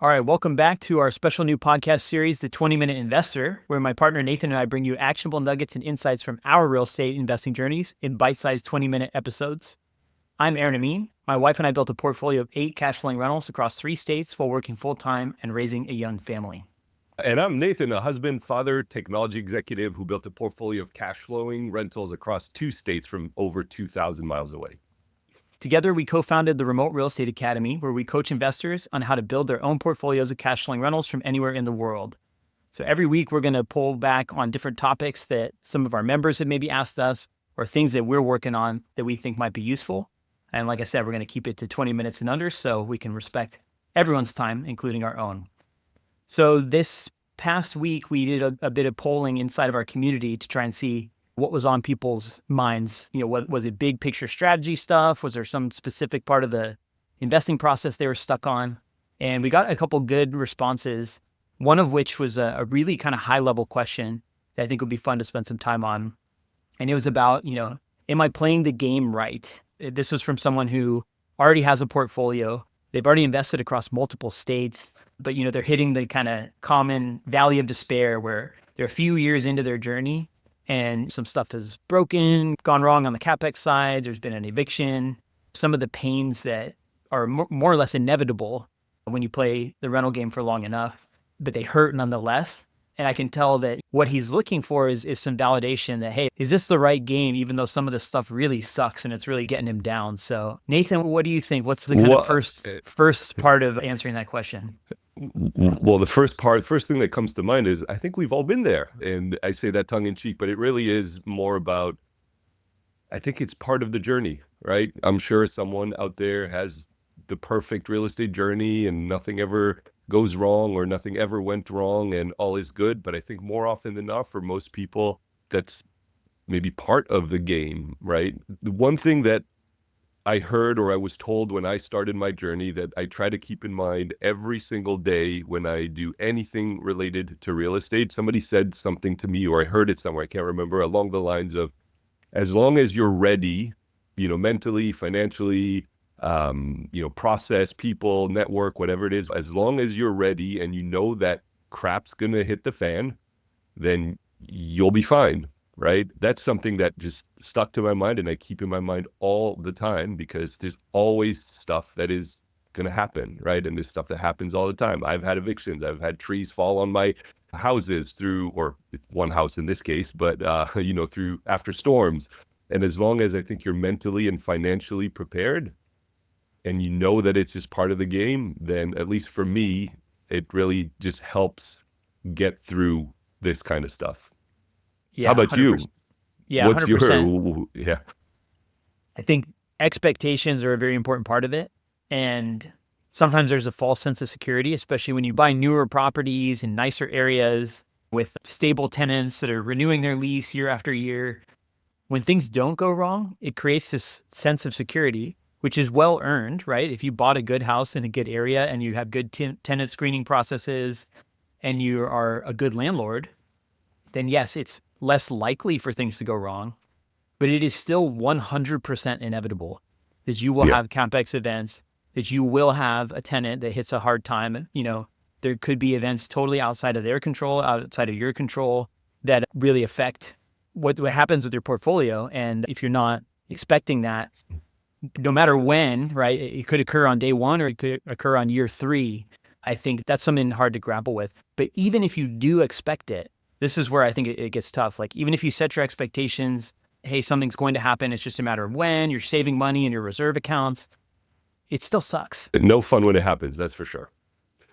All right, welcome back to our special new podcast series, The 20-Minute Investor, where my partner Nathan and I bring you actionable nuggets and insights from our real estate investing journeys in bite-sized 20-minute episodes. I'm Aaron Amin. My wife and I built a portfolio of 8 cash-flowing rentals across 3 states while working full-time and raising a young family. And I'm Nathan, a husband, father, technology executive who built a portfolio of cash-flowing rentals across 2 states from over 2,000 miles away. Together, we co-founded the Remote Real Estate Academy, where we coach investors on how to build their own portfolios of cash-flowing rentals from anywhere in the world. So every week, we're going to pull back on different topics that some of our members have maybe asked us, or things that we're working on that we think might be useful. And like I said, we're going to keep it to 20 minutes and under so we can respect everyone's time, including our own. So this past week, we did a bit of polling inside of our community to try and see what was on people's minds. Was it big picture strategy stuff? Was there some specific part of the investing process they were stuck on? And we got a couple good responses, one of which was a really kind of high level question that I think would be fun to spend some time on. And it was about, am I playing the game right? This was from someone who already has a portfolio. They've already invested across multiple states, but they're hitting the kind of common valley of despair where they're a few years into their journey and some stuff has broken, gone wrong on the CapEx side. There's been an eviction, some of the pains that are more or less inevitable when you play the rental game for long enough, but they hurt nonetheless. And I can tell that what he's looking for is some validation that, hey, is this the right game, even though some of this stuff really sucks and it's really getting him down. So Nathan, what do you think? What's the kind of first part of answering that question? Well, the first thing that comes to mind is I think we've all been there. And I say that tongue in cheek, but it really is more about, I think it's part of the journey, right? I'm sure someone out there has the perfect real estate journey and nothing ever goes wrong or nothing ever went wrong and all is good. But I think more often than not, for most people, that's maybe part of the game, right? The one thing that I heard or I was told when I started my journey that I try to keep in mind every single day when I do anything related to real estate, somebody said something to me, or I heard it somewhere, I can't remember, along the lines of, as long as you're ready, mentally, financially, process, people, network, whatever it is, as long as you're ready and you know that crap's going to hit the fan, then you'll be fine, right? That's something that just stuck to my mind and I keep in my mind all the time because there's always stuff that is going to happen, right? And there's stuff that happens all the time. I've had evictions. I've had trees fall on my houses or one house in this case, but, through after storms. And as long as I think you're mentally and financially prepared and you know that it's just part of the game, then at least for me, it really just helps get through this kind of stuff. Yeah, how about 100%. you? Yeah, What's 100%. yeah. I think expectations are a very important part of it. And sometimes there's a false sense of security, especially when you buy newer properties in nicer areas with stable tenants that are renewing their lease year after year. When things don't go wrong, it creates this sense of security, which is well earned, right? If you bought a good house in a good area and you have good tenant screening processes and you are a good landlord, then yes, it's less likely for things to go wrong, but it is still 100% inevitable that you will have CapEx events, that you will have a tenant that hits a hard time. There could be events totally outside of their control, outside of your control, that really affect what happens with your portfolio. And if you're not expecting that, no matter when, right, it could occur on day 1 or it could occur on year 3. I think that's something hard to grapple with. But even if you do expect it, this is where I think it gets tough. Like, even if you set your expectations, hey, something's going to happen, it's just a matter of when, you're saving money in your reserve accounts, it still sucks. No fun when it happens, that's for sure.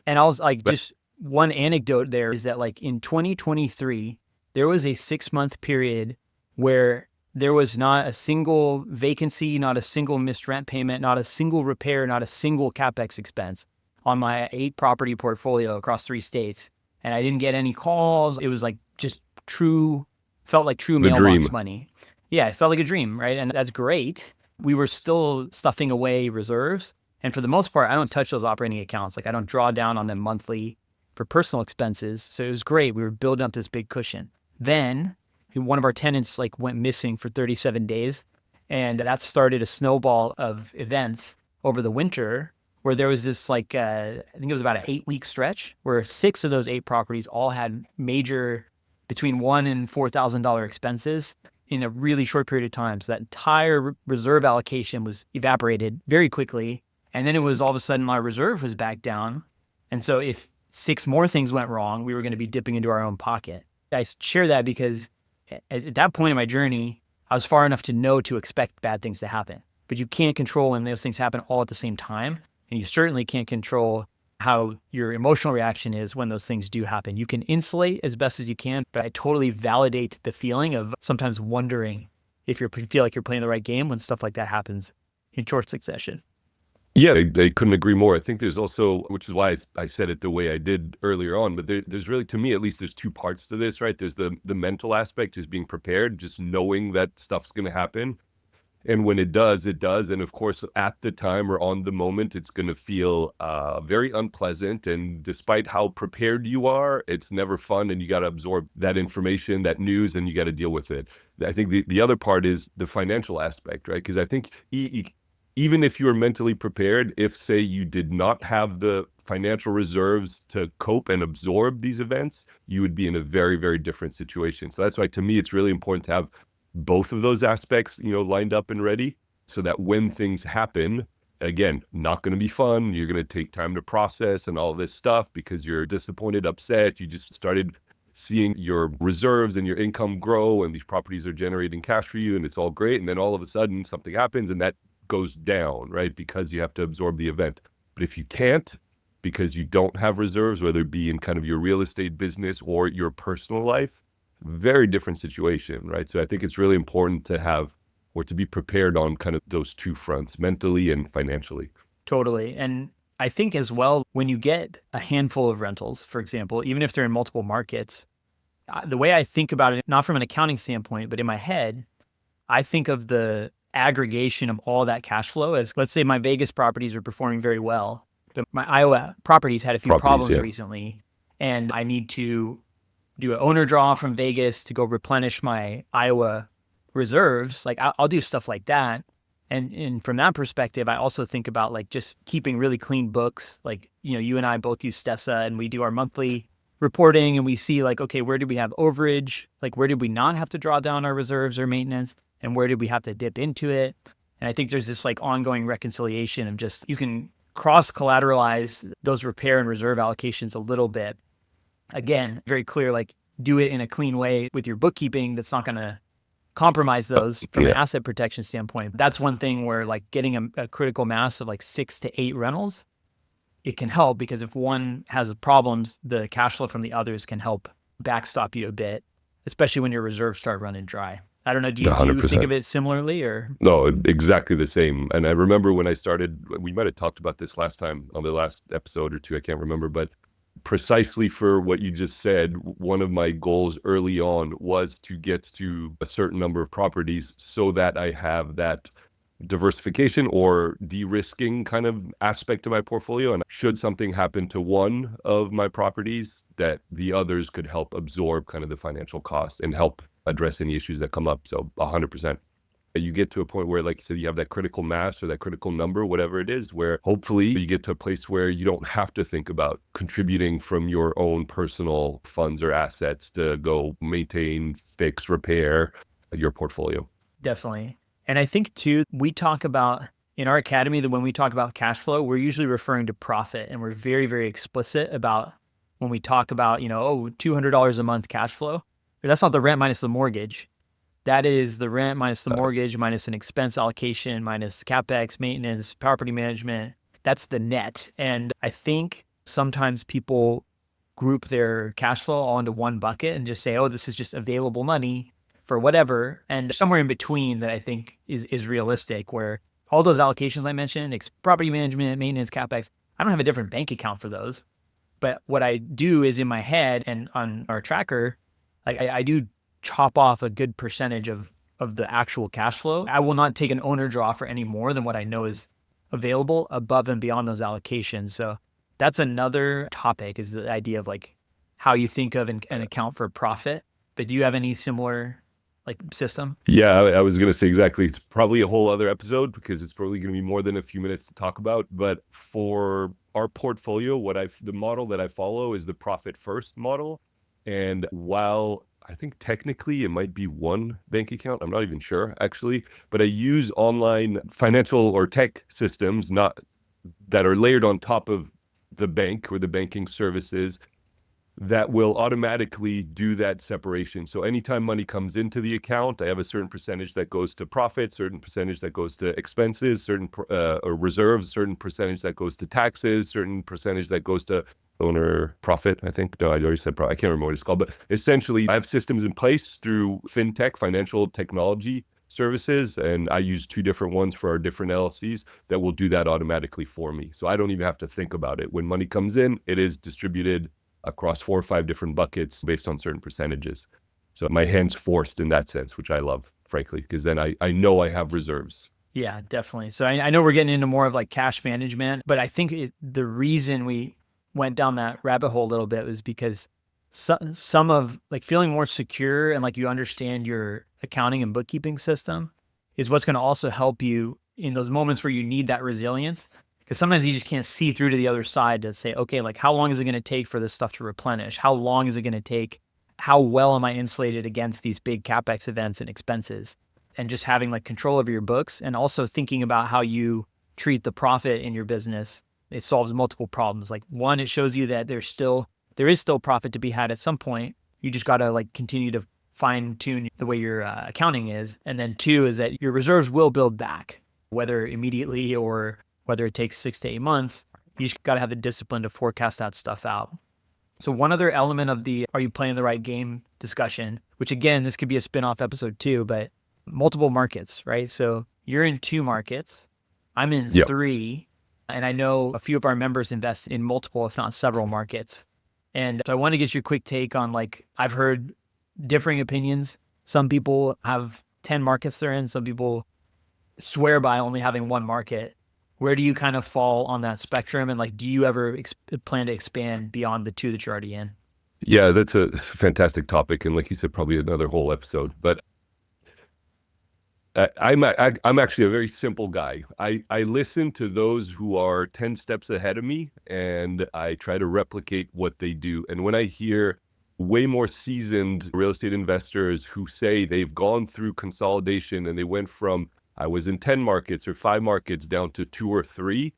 And just one anecdote there is that, like, in 2023, there was a 6-month period where there was not a single vacancy, not a single missed rent payment, not a single repair, not a single CapEx expense on my 8 property portfolio across 3 states. And I didn't get any calls. It was like just felt like true mailbox money. Yeah, it felt like a dream, right? And that's great. We were still stuffing away reserves. And for the most part, I don't touch those operating accounts. Like, I don't draw down on them monthly for personal expenses. So it was great. We were building up this big cushion. Then one of our tenants went missing for 37 days. And that started a snowball of events over the winter where there was this like, I think it was about an 8-week stretch where 6 of those 8 properties all had major between $1,000 and $4,000 expenses in a really short period of time. So that entire reserve allocation was evaporated very quickly. And then it was all of a sudden our reserve was back down. And so if 6 more things went wrong, we were going to be dipping into our own pocket. I share that because at that point in my journey, I was far enough to know to expect bad things to happen. But you can't control when those things happen all at the same time. And you certainly can't control how your emotional reaction is when those things do happen. You can insulate as best as you can, but I totally validate the feeling of sometimes wondering if you feel like you're playing the right game when stuff like that happens in short succession. Yeah, they couldn't agree more. I think there's also, which is why I said it the way I did earlier on, but there's really, to me at least, there's 2 parts to this, right? There's the mental aspect, just being prepared, just knowing that stuff's going to happen. And when it does, it does. And of course, at the time or on the moment, it's going to feel very unpleasant. And despite how prepared you are, it's never fun. And you got to absorb that information, that news, and you got to deal with it. I think the other part is the financial aspect, right? Because I think even if you are mentally prepared, if, say, you did not have the financial reserves to cope and absorb these events, you would be in a very, very different situation. So that's why, to me, it's really important to have both of those aspects, lined up and ready, so that when things happen, again, not going to be fun. You're going to take time to process and all this stuff because you're disappointed, upset. You just started seeing your reserves and your income grow, and these properties are generating cash for you, and it's all great. And then all of a sudden something happens and that goes down, right? Because you have to absorb the event. But if you can't, because you don't have reserves, whether it be in kind of your real estate business or your personal life, very different situation, right? So I think it's really important to have, or to be prepared on kind of those 2 fronts, mentally and financially. Totally. And I think as well, when you get a handful of rentals, for example, even if they're in multiple markets, the way I think about it, not from an accounting standpoint, but in my head, I think of the aggregation of all that cash flow as, let's say my Vegas properties are performing very well, but my Iowa properties had a few problems recently, and I need to do an owner draw from Vegas to go replenish my Iowa reserves. Like I'll do stuff like that. And from that perspective, I also think about like just keeping really clean books. Like, you and I both use Stessa, and we do our monthly reporting, and we see like, okay, where did we have overage? Like, where did we not have to draw down our reserves or maintenance? And where did we have to dip into it? And I think there's this like ongoing reconciliation of just, you can cross collateralize those repair and reserve allocations a little bit. Again, very clear, like do it in a clean way with your bookkeeping that's not going to compromise those from an asset protection standpoint. That's one thing where like getting a critical mass of like 6 to 8 rentals, it can help, because if one has problems, the cash flow from the others can help backstop you a bit, especially when your reserves start running dry. I don't know, do you think of it similarly or? No, exactly the same. And I remember when I started, we might have talked about this last time on the last episode or 2, I can't remember, but precisely for what you just said, one of my goals early on was to get to a certain number of properties so that I have that diversification or de-risking kind of aspect to my portfolio. And should something happen to one of my properties, that the others could help absorb kind of the financial cost and help address any issues that come up. So 100%. You get to a point where, like you said, you have that critical mass or that critical number, whatever it is, where hopefully you get to a place where you don't have to think about contributing from your own personal funds or assets to go maintain, fix, repair your portfolio. Definitely. And I think too, we talk about in our academy that when we talk about cash flow, we're usually referring to profit, and we're very, very explicit about when we talk about, $200 a month cash flow. But that's not the rent minus the mortgage. That is the rent minus the mortgage, minus an expense allocation, minus CapEx, maintenance, property management. That's the net. And I think sometimes people group their cash flow all into one bucket and just say, oh, this is just available money for whatever. And somewhere in between that I think is realistic, where all those allocations I mentioned, property management, maintenance, CapEx, I don't have a different bank account for those. But what I do is in my head and on our tracker, like I do chop off a good percentage of the actual cash flow. I will not take an owner draw for any more than what I know is available above and beyond those allocations. So that's another topic, is the idea of like how you think of and account for profit. But do you have any similar like system? Yeah, I was going to say exactly. It's probably a whole other episode because it's probably going to be more than a few minutes to talk about. But for our portfolio, the model that I follow is the profit first model. And while I think technically it might be one bank account, I'm not even sure actually, but I use online financial or tech systems, not that are layered on top of the bank or the banking services that will automatically do that separation. So anytime money comes into the account, I have a certain percentage that goes to profit, certain percentage that goes to expenses, certain or reserves, certain percentage that goes to taxes, certain percentage that goes to owner profit. I think no, I already said profit. I can't remember what it's called, but essentially, I have systems in place through fintech, financial technology services, and I use two different ones for our different LLCs that will do that automatically for me. So I don't even have to think about it. When money comes in, it is distributed across 4 or 5 different buckets based on certain percentages. So my hand's forced in that sense, which I love, frankly, because then I know I have reserves. Yeah, definitely. So I know we're getting into more of like cash management, but I think the reason we went down that rabbit hole a little bit was because some of like feeling more secure and like you understand your accounting and bookkeeping system is what's going to also help you in those moments where you need that resilience. Because sometimes you just can't see through to the other side to say, okay, like how long is it going to take for this stuff to replenish? How long is it going to take? How well am I insulated against these big CapEx events and expenses? And just having like control over your books and also thinking about how you treat the profit in your business, it solves multiple problems. Like one, it shows you that there is still profit to be had at some point. You just got to like continue to fine tune the way your accounting is. And then two is that your reserves will build back, whether immediately or whether it takes 6 to 8 months. You just got to have the discipline to forecast that stuff out. So one other element of the are you playing the right game discussion, which again, this could be a spin-off episode too, but multiple markets, right? So you're in 2 markets, I'm in Yep. 3, and I know a few of our members invest in multiple, if not several markets. And so I want to get your quick take on like, I've heard differing opinions. Some people have 10 markets they're in. Some people swear by only having one market. Where do you kind of fall on that spectrum? And like, do you ever plan to expand beyond the 2 that you're already in? Yeah, that's a fantastic topic. And like you said, probably another whole episode. But I'm actually a very simple guy. I listen to those who are 10 steps ahead of me and I try to replicate what they do. And when I hear way more seasoned real estate investors who say they've gone through consolidation and they went from I was in 10 markets or 5 markets down to 2 or 3,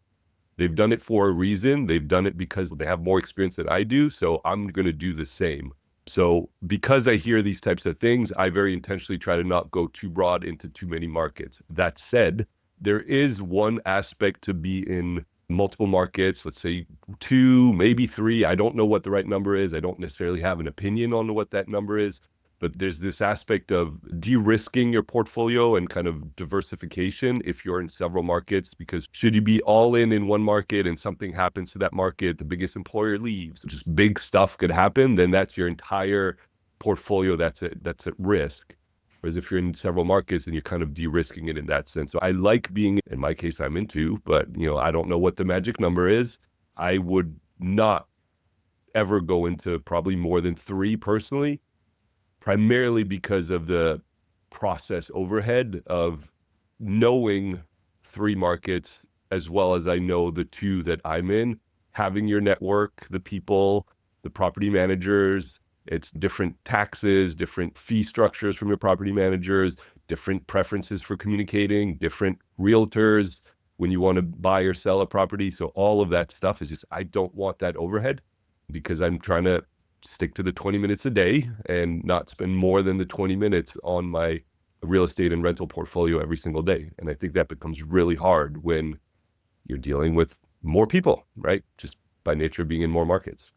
they've done it for a reason. They've done it because they have more experience than I do. So I'm going to do the same. So because I hear these types of things, I very intentionally try to not go too broad into too many markets. That said, there is one aspect to be in multiple markets, let's say 2, maybe 3. I don't know what the right number is. I don't necessarily have an opinion on what that number is. But there's this aspect of de-risking your portfolio and kind of diversification if you're in several markets, because should you be all in one market and something happens to that market, the biggest employer leaves, just big stuff could happen, then that's your entire portfolio that's at risk. Whereas if you're in several markets, then you're kind of de-risking it in that sense. So I like being, in my case, I'm into, but I don't know what the magic number is. I would not ever go into probably more than 3 personally, primarily because of the process overhead of knowing 3 markets as well as I know the 2 that I'm in, having your network, the people, the property managers, it's different taxes, different fee structures from your property managers, different preferences for communicating, different realtors when you want to buy or sell a property. So all of that stuff is just, I don't want that overhead because I'm trying to stick to the 20 minutes a day and not spend more than the 20 minutes on my real estate and rental portfolio every single day. And I think that becomes really hard when you're dealing with more people, right? Just by nature of being in more markets.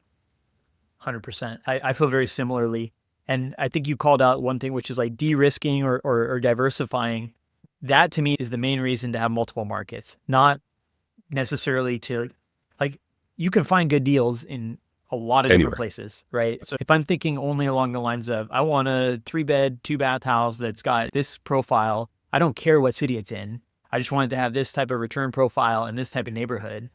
100%. I feel very similarly. And I think you called out one thing, which is like de-risking or diversifying. That to me is the main reason to have multiple markets, not necessarily to like, you can find good deals in a lot of different Anywhere. places, right? So if I'm thinking only along the lines of, I want a 3-bed, 2-bath house that's got this profile, I don't care what city it's in. I just wanted to have this type of return profile in this type of neighborhood.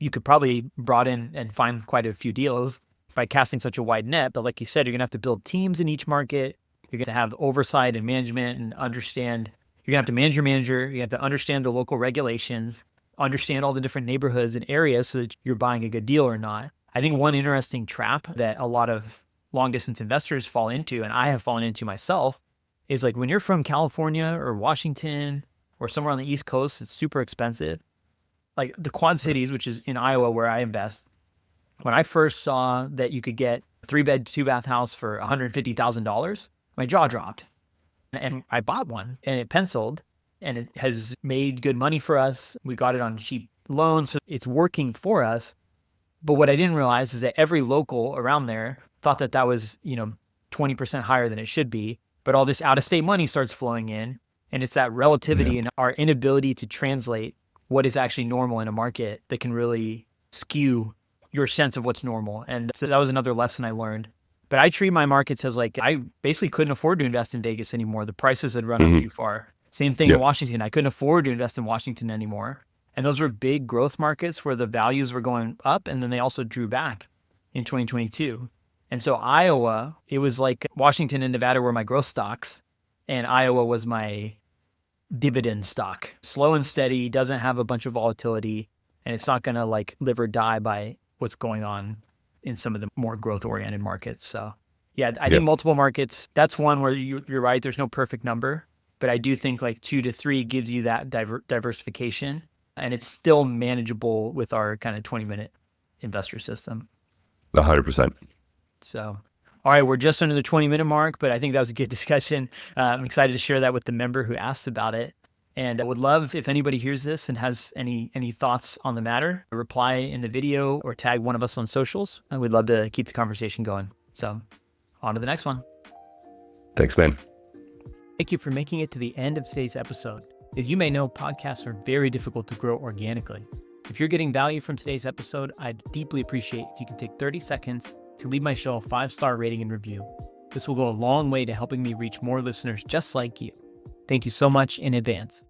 You could probably broaden and find quite a few deals by casting such a wide net. But like you said, you're going to have to build teams in each market. You're going to have oversight and management and understand. You're going to have to manage your manager. You have to understand the local regulations, understand all the different neighborhoods and areas so that you're buying a good deal or not. I think one interesting trap that a lot of long distance investors fall into, and I have fallen into myself, is like when you're from California or Washington or somewhere on the East Coast, it's super expensive. Like the Quad Cities, which is in Iowa where I invest, when I first saw that you could get a 3-bed, 2-bath house for $150,000, my jaw dropped. And I bought one and it penciled and it has made good money for us. We got it on cheap loans, so it's working for us. But what I didn't realize is that every local around there thought that that was, 20% higher than it should be. But all this out-of-state money starts flowing in, and it's that relativity and our inability to translate what is actually normal in a market that can really skew your sense of what's normal. And so that was another lesson I learned. But I treat my markets as like, I basically couldn't afford to invest in Vegas anymore. The prices had run up too far. Same thing in Washington. I couldn't afford to invest in Washington anymore. And those were big growth markets where the values were going up, and then they also drew back in 2022. And so Iowa, it was like Washington and Nevada were my growth stocks, and Iowa was my dividend stock. Slow and steady, doesn't have a bunch of volatility, and it's not going to like live or die by what's going on in some of the more growth-oriented markets. So yeah, I think multiple markets, that's one where you're right, there's no perfect number, but I do think like 2 to 3 gives you that diversification, and it's still manageable with our kind of 20-minute investor system. 100%. So, all right, we're just under the 20-minute mark, but I think that was a good discussion. I'm excited to share that with the member who asked about it. And I would love if anybody hears this and has any thoughts on the matter, reply in the video or tag one of us on socials. And we'd love to keep the conversation going. So on to the next one. Thanks, man. Thank you for making it to the end of today's episode. As you may know, podcasts are very difficult to grow organically. If you're getting value from today's episode, I'd deeply appreciate if you can take 30 seconds to leave my show a 5-star rating and review. This will go a long way to helping me reach more listeners just like you. Thank you so much in advance.